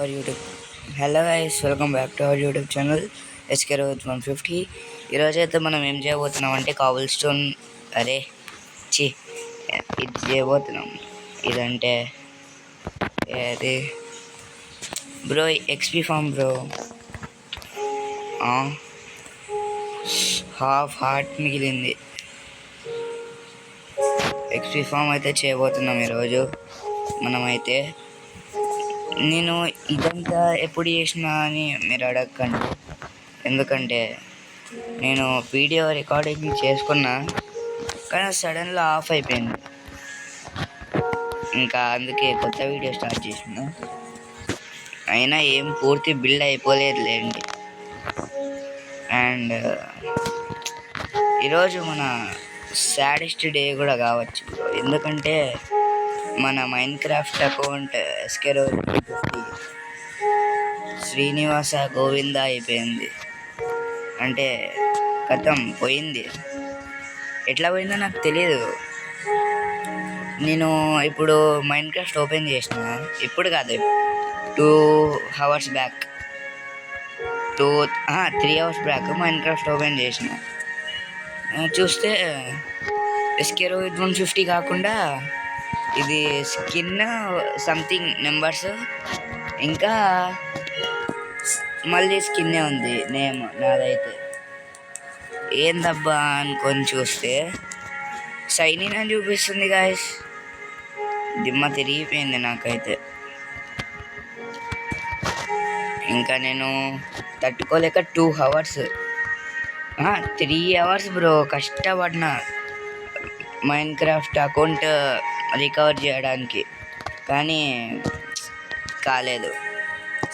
our YouTube. Hello guys, welcome back to our YouTube channel SK Rohit 150. ఈరోజు అయితే మనం ఏం చేయబోతున్నాం అంటే కాబుల్ స్టోన్ ఇది చేయబోతున్నాం. ఇదంటే అది bro XP form bro, half heart మిగిలింది. ఎక్స్పీ ఫామ్ అయితే చేయబోతున్నాం ఈరోజు మనమైతే. నేను ఇదంతా ఎప్పుడు చేసినా అని మీరు అడగకండి, ఎందుకంటే నేను వీడియో రికార్డింగ్ చేసుకున్నా కానీ సడన్గా ఆఫ్ అయిపోయింది. ఇంకా అందుకే కొత్త వీడియో స్టార్ట్ చేసిన. అయినా ఏం పూర్తి బిల్డ్ అయిపోలేదులేండి. అండ్ ఈరోజు మన సాడెస్ట్ డే కూడా కావచ్చు, ఎందుకంటే మన Minecraft account SK Rohit 150 Srinivasa Govinda అయిపోయింది. అంటే కథం పోయింది. ఎట్లా పోయిందో నాకు తెలియదు. నేను ఇప్పుడు మైన్క్రాఫ్ట్ ఓపెన్ చేసిన, ఇప్పుడు కాదు 2 hours back, 3 hours back Minecraft open చేసిన. చూస్తే ఎస్కే రోహిత్ 150 కాకుండా ఇది స్కిన్ సంథింగ్ నెంబర్స్, ఇంకా మళ్ళీ స్కిన్నే ఉంది నేమ్ నాదైతే. ఏందబ్బా అనుకొని చూస్తే షైనీ అని చూపిస్తుంది గాయస్. దిమ్మ తిరిగిపోయింది నాకైతే. ఇంకా నేను తట్టుకోలేక 2 hours 3 hours బ్రో కష్టపడిన మైన్క్రాఫ్ట్ అకౌంట్ రికవర్ చేయడానికి, కానీ కాలేదు.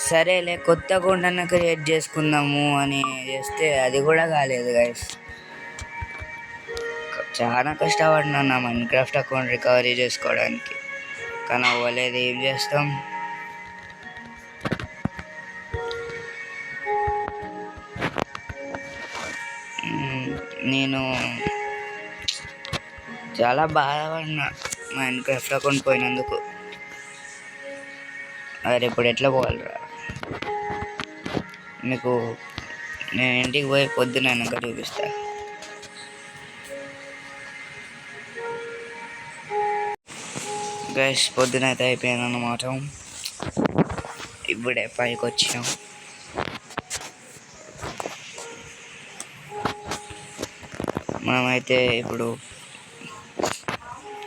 సరేలే కొత్త అకౌంట్ అన్న క్రియేట్ చేసుకుందాము అని చేస్తే అది కూడా కాలేదు గైస్. చాలా కష్టపడినా నా మైన్క్రాఫ్ట్ అకౌంట్ రికవరీ చేసుకోవడానికి, కానీ అవ్వలేదు. ఏం చేస్తాం. నేను చాలా బాధపడినా మైన్క్రాఫ్ట్ అకౌంట్ పోయినందుకు. అరే ఇప్పుడు ఎట్లా పోవాలిరా? మీకు నేను ఇంటికి పోయి పొద్దున వెనక చూపిస్తా. గైస్ పొద్దున అయితే అయిపోయింది అన్నమాట. ఇప్పుడే పైకి వచ్చాం. మనమైతే ఇప్పుడు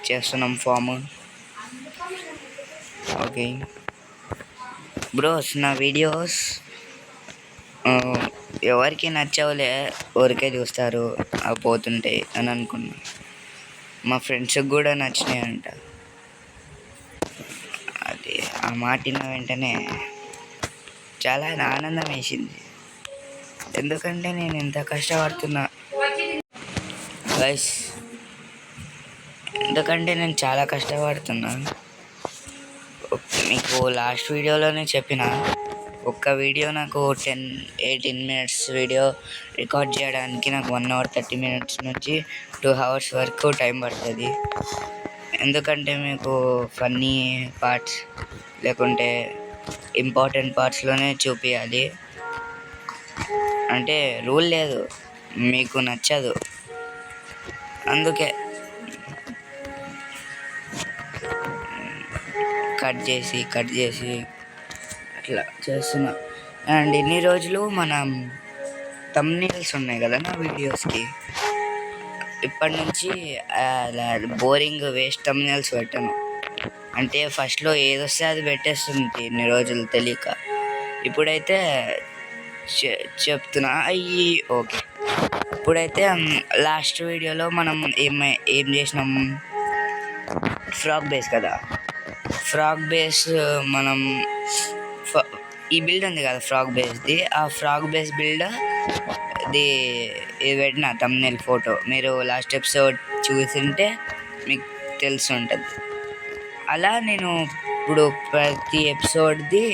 చేస్తున్నాం ఫామ్. ఓకే బ్రోస్, నా వీడియోస్ ఎవరికి నచ్చవులే, ఊరికే చూస్తారు అవి పోతుంటాయి అని అనుకున్నా. మా ఫ్రెండ్స్కి కూడా నచ్చినాయి అంట. అది ఆ మాట విన్న వెంటనే చాలా ఆనందం వేసింది, ఎందుకంటే నేను ఎంత కష్టపడుతున్నా గైస్. ఎందుకంటే నేను చాలా కష్టపడుతున్నా. మీకు లాస్ట్ వీడియోలోనే చెప్పిన, ఒక్క వీడియో నాకు 18 minutes వీడియో రికార్డ్ చేయడానికి నాకు 1 hour 30 minutes నుంచి 2 hours వరకు టైం పడుతుంది. ఎందుకంటే మీకు ఫన్నీ పార్ట్స్ లేకుంటే ఇంపార్టెంట్ పార్ట్స్లోనే చూపించాలి. అంటే రూల్ లేదు, మీకు నచ్చదు అందుకే కట్ చేసి అట్లా చేస్తున్నా. అండ్ ఇన్ని రోజులు మనం థంబ్నెయిల్స్ ఉన్నాయి కదా నా వీడియోస్కి, ఇప్పటి నుంచి బోరింగ్ వేస్ట్ థంబ్నెయిల్స్ పెట్టను. అంటే ఫస్ట్లో ఏదొస్తే అది పెట్టేస్తుంది ఇన్ని రోజులు తెలియక. ఇప్పుడైతే చెప్తున్నా ఓకే. ఇప్పుడైతే లాస్ట్ వీడియోలో మనం ఏం చేసినాం, ఫ్రాగ్ బేస్ కదా. ఫ్రాగ్ బేస్ మనం ఈ బిల్డ్ ఉంది కదా ఫ్రాగ్ బేస్ది, ఆ ఫ్రాగ్ బేస్ బిల్డ్ ఇది పెట్టిన థంబ్నెయిల్ ఫోటో. మీరు లాస్ట్ ఎపిసోడ్ చూసింటే మీకు తెలిసి ఉంటుంది. అలా నేను ఇప్పుడు ప్రతి ఎపిసోడ్ది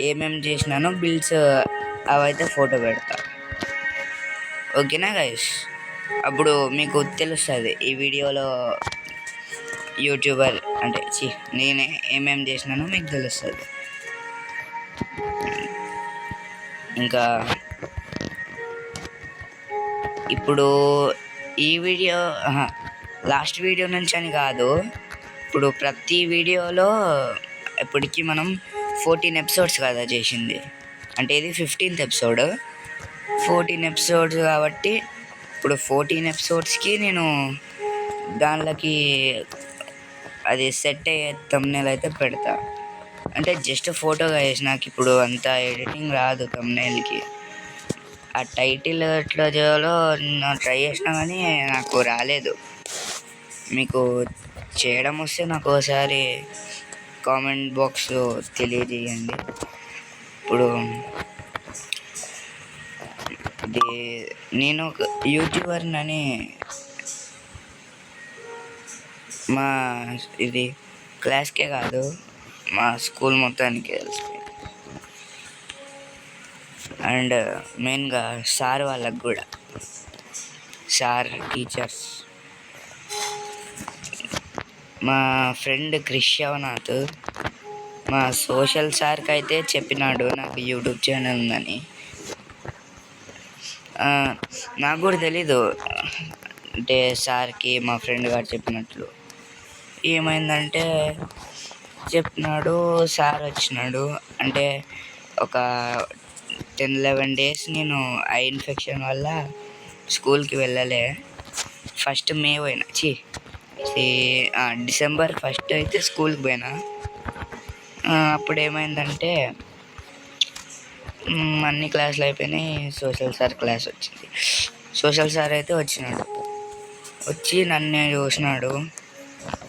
ఏమేమి చేసినానో బిల్డ్స్ అవైతే ఫోటో పెడతా. ఓకేనా గైస్? అప్పుడు మీకు తెలుస్తుంది ఈ వీడియోలో యూట్యూబర్ అంటే నేనే ఏమేమి చేసినానో మీకు తెలుస్తుంది. ఇంకా ఇప్పుడు ఈ వీడియో లాస్ట్ వీడియో నుంచి అని కాదు, ఇప్పుడు ప్రతి వీడియోలో ఇప్పటికి మనం 14 ఎపిసోడ్స్ కదా చేసింది, అంటే ఇది 15th ఎపిసోడ్. 14 ఎపిసోడ్స్ కాబట్టి ఇప్పుడు 14 ఎపిసోడ్స్కి నేను దానిలోకి అది సెట్ అయ్యే థంబ్నెయిల్ అయితే పెడతా. అంటే జస్ట్ ఫోటోగా వేసి, నాకు ఇప్పుడు అంత ఎడిటింగ్ రాదు థంబ్నెయిల్కి. ఆ టైటిల్ ఎట్లా చేయాలో నేను ట్రై చేసినా కానీ నాకు రాలేదు. మీకు చేయడం వస్తే నాకు ఒకసారి కామెంట్ బాక్స్లో తెలియజేయండి. ఇప్పుడు ఇది నేను ఒక యూట్యూబర్నని మా ఇది క్లాస్కే కాదు, మా స్కూల్ మొత్తానికి తెలిసిపోయింది. అండ్ మెయిన్గా సార్ వాళ్ళకు కూడా, సార్ టీచర్స్, మా ఫ్రెండ్ క్రిషవనాథ్ మా సోషల్ సార్కి అయితే చెప్పినాడు నాకు యూట్యూబ్ ఛానల్ ఉందని. నాకు కూడా తెలీదు, అంటే సార్కి మా ఫ్రెండ్ గారు చెప్పినట్లు. ఏమైందంటే చెప్పినాడు, సార్ వచ్చినాడు. అంటే ఒక 10-11 days నేను ఐ ఇన్ఫెక్షన్ వల్ల స్కూల్కి వెళ్ళలే. ఫస్ట్ మే పోయినా, డిసెంబర్ 1 అయితే స్కూల్కి పోయినా. అప్పుడు ఏమైందంటే అన్ని క్లాసులు అయిపోయినాయి, సోషల్ సార్ క్లాస్ వచ్చింది. సోషల్ సార్ అయితే వచ్చినాడు, వచ్చి నన్ను చూసినాడు.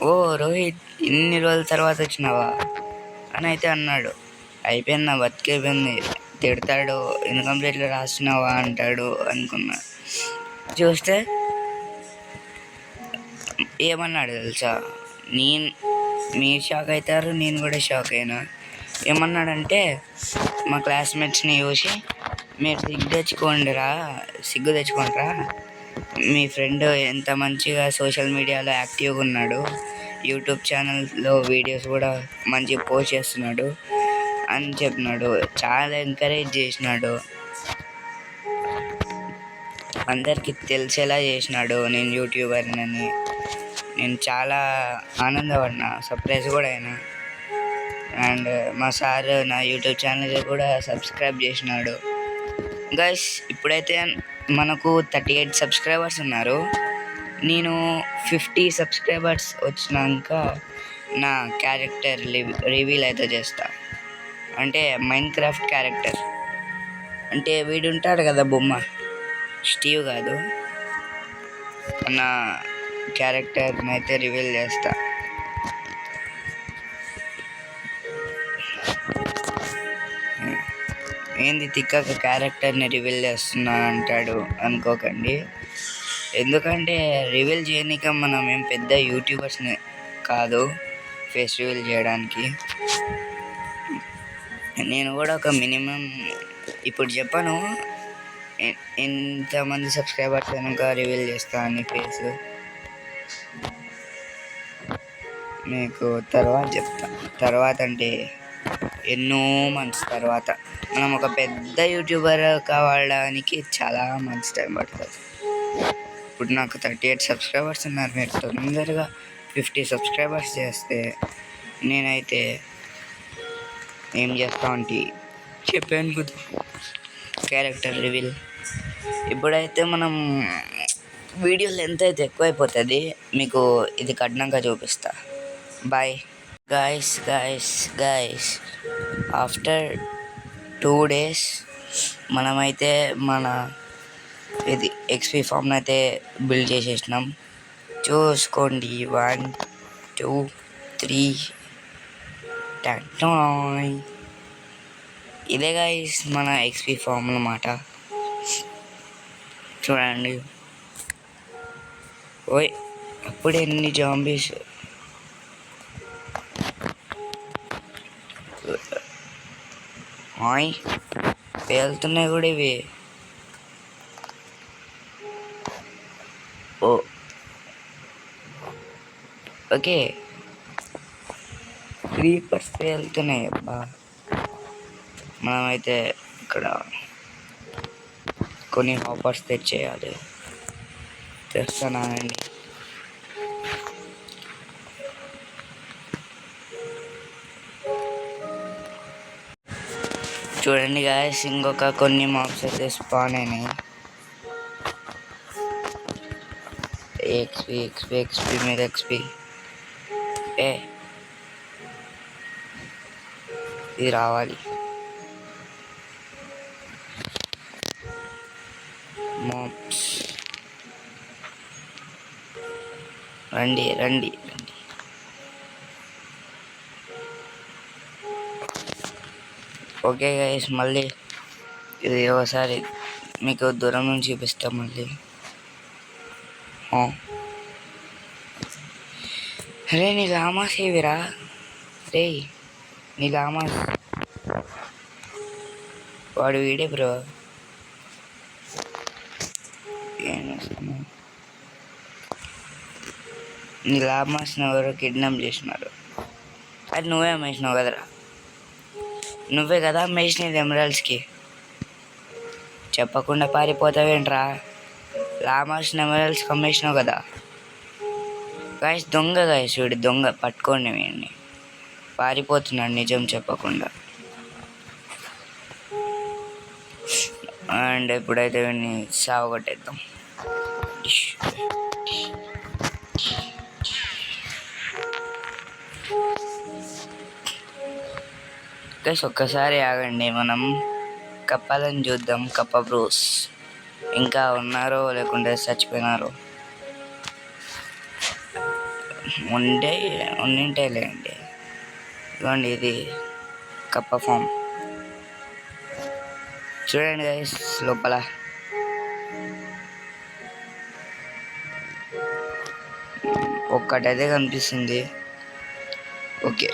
ఓ రోహిత్, ఇన్ని రోజుల తర్వాత వచ్చినావా అని అయితే అన్నాడు. అయిపోయింది, నా బతికైపోయింది. తిడతాడు, ఇన్కంప్లీట్గా రాస్తున్నావా అంటాడు అనుకున్నా. చూస్తే ఏమన్నాడు తెలుసా, మీరు షాక్ అవుతారు, నేను కూడా షాక్ అయినా. ఏమన్నాడంటే మా క్లాస్మేట్స్ని చూసి, మీరు సిగ్గు తెచ్చుకోండిరా, మీ ఫ్రెండ్ ఎంత మంచిగా సోషల్ మీడియాలో యాక్టివ్గా ఉన్నాడు, యూట్యూబ్ ఛానల్లో వీడియోస్ కూడా మంచిగా పోస్ట్ చేస్తున్నాడు అని చెప్పినాడు. చాలా ఎంకరేజ్ చేసినాడు, అందరికీ తెలిసేలా చేసినాడు నేను యూట్యూబర్నని. నేను చాలా ఆనందపడినా, సర్ప్రైజ్ కూడా అయినా. అండ్ మా సార్ నా యూట్యూబ్ ఛానల్ కూడా సబ్స్క్రైబ్ చేసినాడు. గైస్, ఇప్పుడైతే మనకు 38 సబ్స్క్రైబర్స్ ఉన్నారు. నేను 50 సబ్స్క్రైబర్స్ వచ్చినాక నా క్యారెక్టర్ రివీల్ అయితే చేస్తా. అంటే మైన్క్రాఫ్ట్ క్యారెక్టర్, అంటే వీడు ఉంటాడు కదా బొమ్మ, స్టీవ్ కాదు, నా క్యారెక్టర్ని అయితే రివీల్ చేస్తా. ఏంది తిక్కక క్యారెక్టర్ని రివీల్ చేస్తున్నా అంటాడు అనుకోకండి. ఎందుకంటే రివీల్ చేయనిక మనం ఏం పెద్ద యూట్యూబర్స్ని కాదు ఫేస్ రివీల్ చేయడానికి. నేను కూడా ఒక మినిమం ఇప్పుడు చెప్పను ఎంతమంది సబ్స్క్రైబర్స్ కనుక రివీల్ చేస్తా అని ఫేస్, మీకు తర్వాత చెప్తా. తర్వాత అంటే ఎన్నో మంత్స్ తర్వాత. మనం ఒక పెద్ద యూట్యూబర్ కావడానికి చాలా మంత్స్ టైం పడుతుంది. ఇప్పుడు నాకు 38 సబ్స్క్రైబర్స్ ఉన్నారు. మీరు తొందరగా 50 సబ్స్క్రైబర్స్ చేస్తే నేనైతే ఏం చేస్తా అంటే చెప్పాను కదా, క్యారెక్టర్ రివీల్. ఇప్పుడైతే మనం వీడియో లెంత్ అయితే ఎక్కువైపోతుంది, మీకు ఇది కట్టినాక చూపిస్తా. బాయ్ గైస్, ఆఫ్టర్ 2 days మనమైతే మన ఇది ఎక్స్పీ ఫామ్ని అయితే బిల్డ్ చేసేసినాం. చూసుకోండి, 1 2 3 టాయ్. ఇదే గైస్ మన ఎక్స్పీ ఫామ్ అన్నమాట. చూడండి, ఓయ్ అప్పుడు ఎన్ని జాంబీస్. పేలుతున్నాయి కూడా ఇవి. ఓకే, క్రీపర్స్ పేలుతున్నాయి అబ్బా. మనమైతే ఇక్కడ కొన్ని హాపర్స్ తెచ్చేయాలి. తెస్తానండి. చూడండి గాయస్, ఇంకొక కొన్ని మాప్స్ అయితే స్పాన్ అయినాయి. ఎక్స్పీ ఎక్స్పీ ఎక్స్పీ మీద ఎక్స్పీ. ఇది రావాలి. మాప్స్ రండి రండి రండి. ఓకే గైస్, మళ్ళీ ఇది ఒకసారి మీకు దూరం నుంచి చూపిస్తాం మళ్ళీ. అరే నీ లామాస్ ఏవిరా? రే నీ లామాస్ వాడు వీడే బ్రో. నీ లామాస్ని ఎవరో కిడ్నాప్ చేసినారు. అది నువ్వే అమ్మేసినావు కదరా? నువ్వే కదా అమ్మేసినది ఎమరాల్డ్స్కి. చెప్పకుండా పారిపోతావేంట్రా? లామాస్ని ఎమరాల్డ్స్కి అమ్మేసినావు కదా. గాయస్ దొంగ, గాయస్ వీడి దొంగ. పట్టుకోండి వీడిని. పారిపోతున్నాడు నిజం చెప్పకుండా. అండ్ ఇప్పుడైతే వీడిని సావగొట్టేద్దాం. గైస్ ఒక్కసారి ఆగండి, మనం కప్పాలని చూద్దాం. కప్ప బ్రోస్ ఇంకా ఉన్నారో లేకుంటే చచ్చిపోయినారో. ఉండింటేలేండి. ఇదిగోండి, ఇది కప్ప ఫామ్. చూడండి గైస్, లోపల ఒక్కటైతే కనిపిస్తుంది. ఓకే,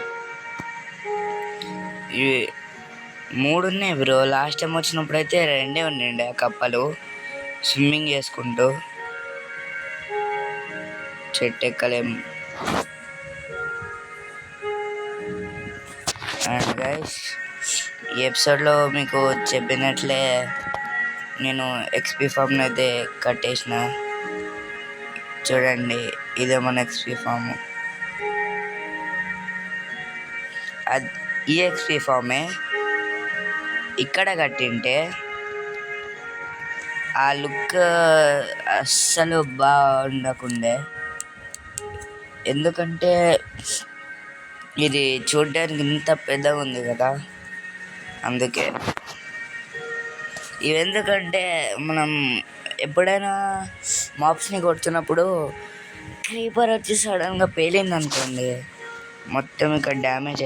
ఇవి 3 ఉన్నాయి బ్రో. లాస్ట్ టైం వచ్చినప్పుడు అయితే 2 ఉండండి ఆ కప్పలు స్విమ్మింగ్ చేసుకుంటూ. చెట్టు ఎక్కలేము. అండ్ గైస్, ఈ ఎపిసోడ్లో మీకు చెప్పినట్లే నేను ఎక్స్పీ ఫామ్ని అయితే కట్టేసిన. చూడండి, ఇదే మన ఎక్స్పీ ఫామ్. ఈ ఎక్స్పీ ఫామే ఇక్కడ కట్టింటే ఆ లుక్ అస్సలు బాగుండకుండే. ఎందుకంటే ఇది చూడడానికి ఇంత పెద్దగా ఉంది కదా, అందుకే. ఇవి ఎందుకంటే మనం ఎప్పుడైనా మాప్స్ని కొడుతున్నప్పుడు క్రీపర్ వచ్చి సడన్గా పేలింది అనుకోండి, మొత్తం ఇక్కడ డ్యామేజ్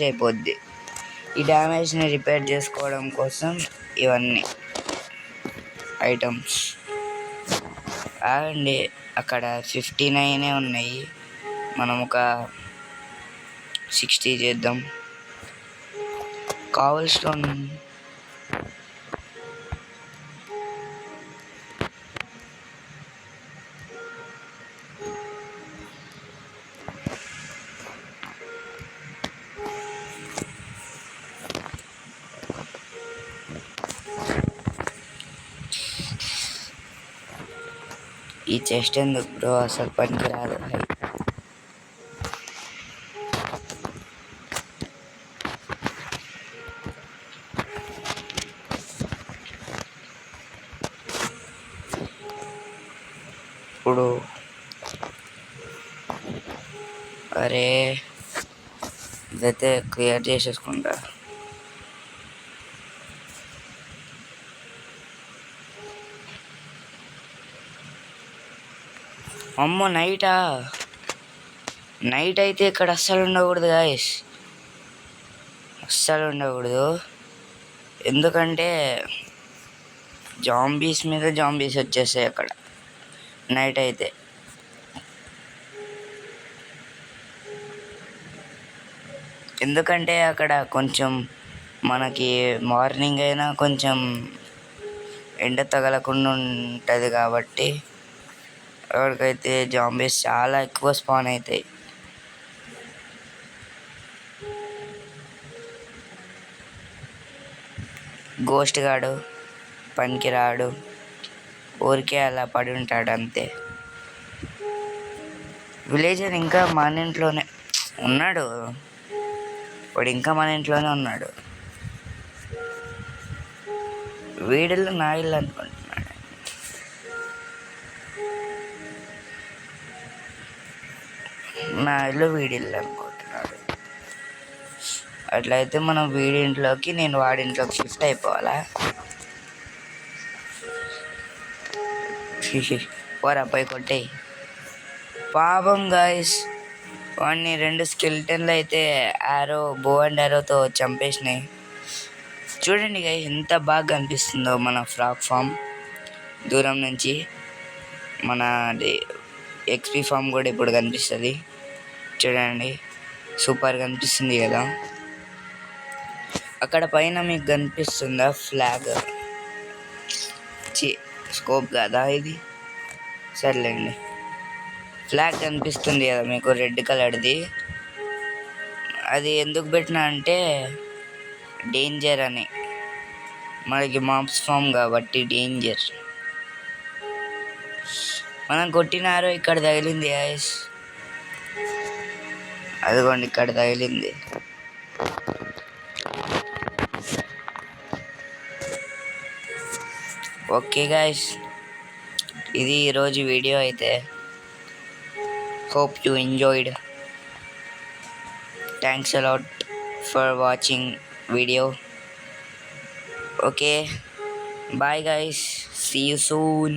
అయిపోద్ది. ఈ డ్యామేజ్ని రిపేర్ చేసుకోవడం కోసం ఇవన్నీ ఐటమ్స్. అండి అక్కడ 59 ఉన్నాయి. మనం ఒక 60 చేద్దాం. కావల్ స్టోన్ ఈ చెస్ట్ ఎందుకు బ్రో? అసలు పనికి రాదు. ఇప్పుడు అరే ఇదైతే క్లియర్ చేసేసుకుంటా. అమ్మో, నైట్ అయితే ఇక్కడ అస్సలు ఉండకూడదు గాయస్, అస్సలు ఉండకూడదు. ఎందుకంటే జాంబీస్ మీద జాంబీస్ వచ్చేసాయి అక్కడ నైట్ అయితే. ఎందుకంటే అక్కడ కొంచెం మనకి మార్నింగ్ అయినా కొంచెం ఎండ తగలకుండా ఉంటుంది కాబట్టి అక్కడికైతే జాంబీస్ చాలా ఎక్కువ స్పాన్ అవుతాయి. గోస్ట్ గాడు పనికి రాడు, ఊరికే అలా పడి ఉంటాడు అంతే. విలేజర్ ఇంకా మన ఇంట్లోనే ఉన్నాడు, వాడు ఇంకా మన ఇంట్లోనే ఉన్నాడు. వీడిల్లు నా ఇల్లు అనుకుంటున్నాడు. నా ఇల్లు వీడిల్లు అనుకుంటున్నాడు. అట్లయితే మనం వీడి ఇంట్లోకి, నేను వాడి ఇంట్లోకి షిఫ్ట్ అయిపోవాలా? పోరా పోయి కొట్టేయి. పాపం గాయస్, వాడిని 2 స్కెల్టన్లు అయితే బో అండ్ ఆరోతో చంపేసినాయి. చూడండి గాయస్ ఎంత బాగా కనిపిస్తుందో మన ఫ్రాగ్ ఫామ్ దూరం నుంచి. మన ఎక్స్పీ ఫామ్ కూడా ఇప్పుడు కనిపిస్తుంది. చూడండి సూపర్ కనిపిస్తుంది కదా. అక్కడ పైన మీకు కనిపిస్తుందా ఫ్లాగ్? స్కోప్ కదా ఇది, సర్లేండి. ఫ్లాగ్ కనిపిస్తుంది కదా మీకు, రెడ్ కలర్ది. అది ఎందుకు పెట్టినా అంటే డేంజర్ అని, మనకి మాబ్స్ ఫామ్ కాబట్టి డేంజర్. మనం కొట్టినారో ఇక్కడ తగిలింది గాయస్, అదిగోండి ఇక్కడ తగిలింది. ఓకే గాయస్, ఇది ఈరోజు వీడియో అయితే. Hope you enjoyed. Thanks a lot for watching video. Okay, bye guys, see you soon.